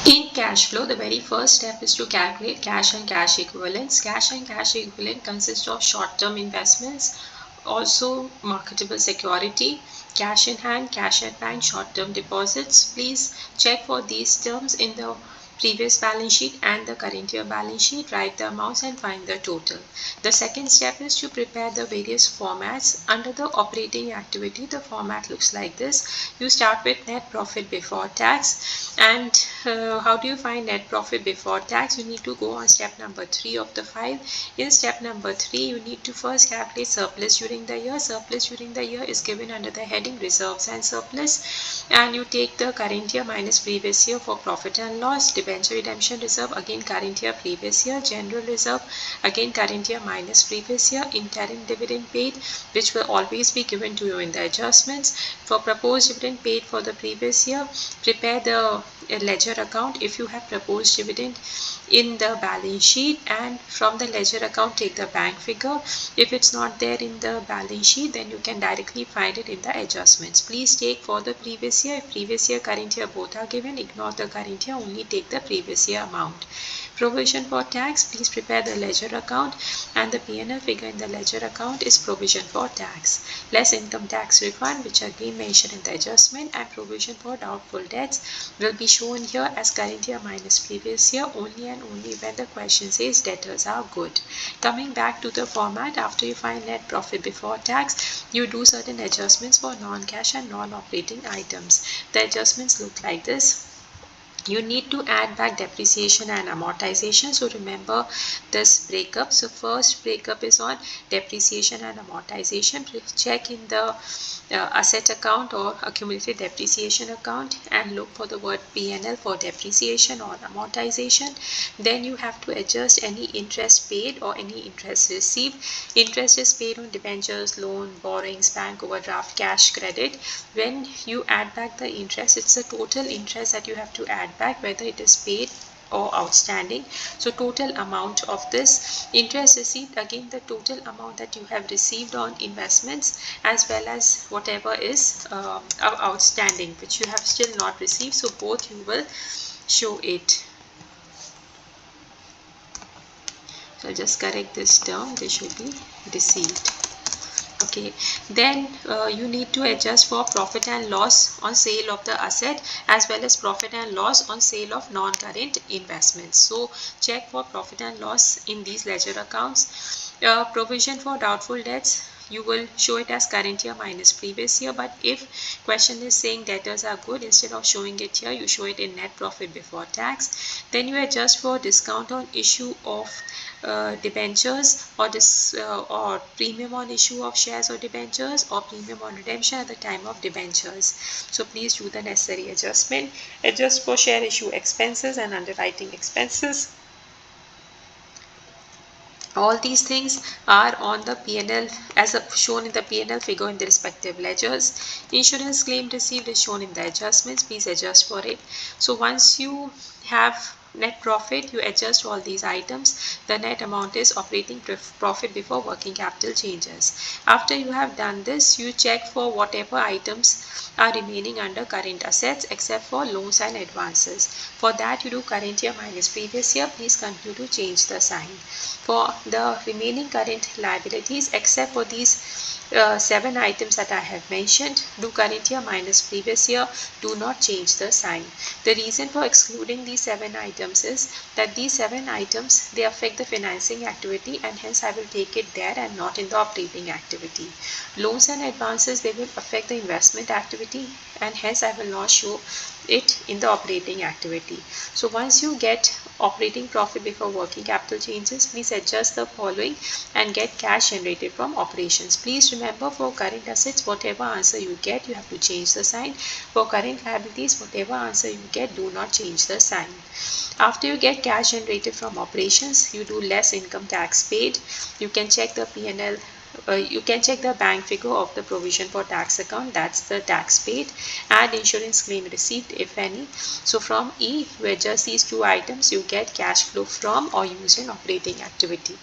In cash flow, the very first step is to calculate cash and cash equivalents. Cash and cash equivalent consist of short-term investments, also marketable security, cash in hand, cash at bank, short-term deposits. Please check for these terms in the previous balance sheet and the current year balance sheet. Write the amounts and find the total. The second step is to prepare the various formats. Under the operating activity, the format looks like this. You start with net profit before tax, and how do you find net profit before tax? You need to go on step number 3 of the 5. In step number 3, you need to first calculate surplus during the year. Surplus during the year is given under the heading reserves and surplus, and you take the current year minus previous year for profit and loss. Debenture redemption reserve, again current year previous year. General reserve, again current year minus previous year. Interim dividend paid, which will always be given to you in the adjustments. For proposed dividend paid for the previous year, prepare the ledger account if you have proposed dividend in the balance sheet, and from the ledger account take the bank figure. If it's not there in the balance sheet, then you can directly find it in the adjustments. Please take for the previous year. If previous year, current year both are given, ignore the current year, only take the previous year amount. Provision for tax, please prepare the ledger account, and the P&L figure in the ledger account is provision for tax. Less income tax refund, which again mentioned in the adjustment, and provision for doubtful debts will be shown here as current year minus previous year only and only when the question says debtors are good. Coming back to the format, after you find net profit before tax, you do certain adjustments for non-cash and non-operating items. The adjustments look like this. You need to add back depreciation and amortization. So remember this breakup. So first breakup is on depreciation and amortization. Please check in the asset account or accumulated depreciation account and look for the word P&L for depreciation or amortization. Then you have to adjust any interest paid or any interest received. Interest is paid on debentures, loan, borrowings, bank overdraft, cash, credit. When you add back the interest, it's the total interest that you have to add back, whether it is paid or outstanding. So total amount of this interest received, again the total amount that you have received on investments, as well as whatever is outstanding which you have still not received. So both you will show it. So I'll just correct this term, this should be received. Okay, then you need to adjust for profit and loss on sale of the asset, as well as profit and loss on sale of non-current investments. So check for profit and loss in these ledger accounts. Provision for doubtful debts, you will show it as current year minus previous year, but if question is saying debtors are good, instead of showing it here, you show it in net profit before tax. Then you adjust for discount on issue of debentures, or premium on issue of shares or debentures, or premium on redemption at the time of debentures. So please do the necessary adjustment. Adjust for share issue expenses and underwriting expenses. All these things are on the P&L as shown in the P&L figure in the respective ledgers. Insurance claim received is shown in the adjustments. Please adjust for it. So once you have net profit, you adjust all these items. The net amount is operating profit before working capital changes. After you have done this, you check for whatever items are remaining under current assets except for loans and advances. For that, you do current year minus previous year. Please continue to change the sign. For the remaining current liabilities, except for these 7 items that I have mentioned, do current year minus previous year. Do not change the sign. The reason for excluding these 7 items is that these 7 items, they affect the financing activity, and hence I will take it there and not in the operating activity. Loans and advances, they will affect the investment activity, and hence I will not show it in the operating activity. So once you get operating profit before working capital changes, please adjust the following and get cash generated from operations. Please remember, for current assets, whatever answer you get, you have to change the sign. For current liabilities, whatever answer you get, do not change the sign. After you get cash generated from operations, you do less income tax paid. You can check the P&L. You can check the bank figure of the provision for tax account, that's the tax paid, and insurance claim received if any. So from E, you adjust these 2 items, you get cash flow from or used in operating activity.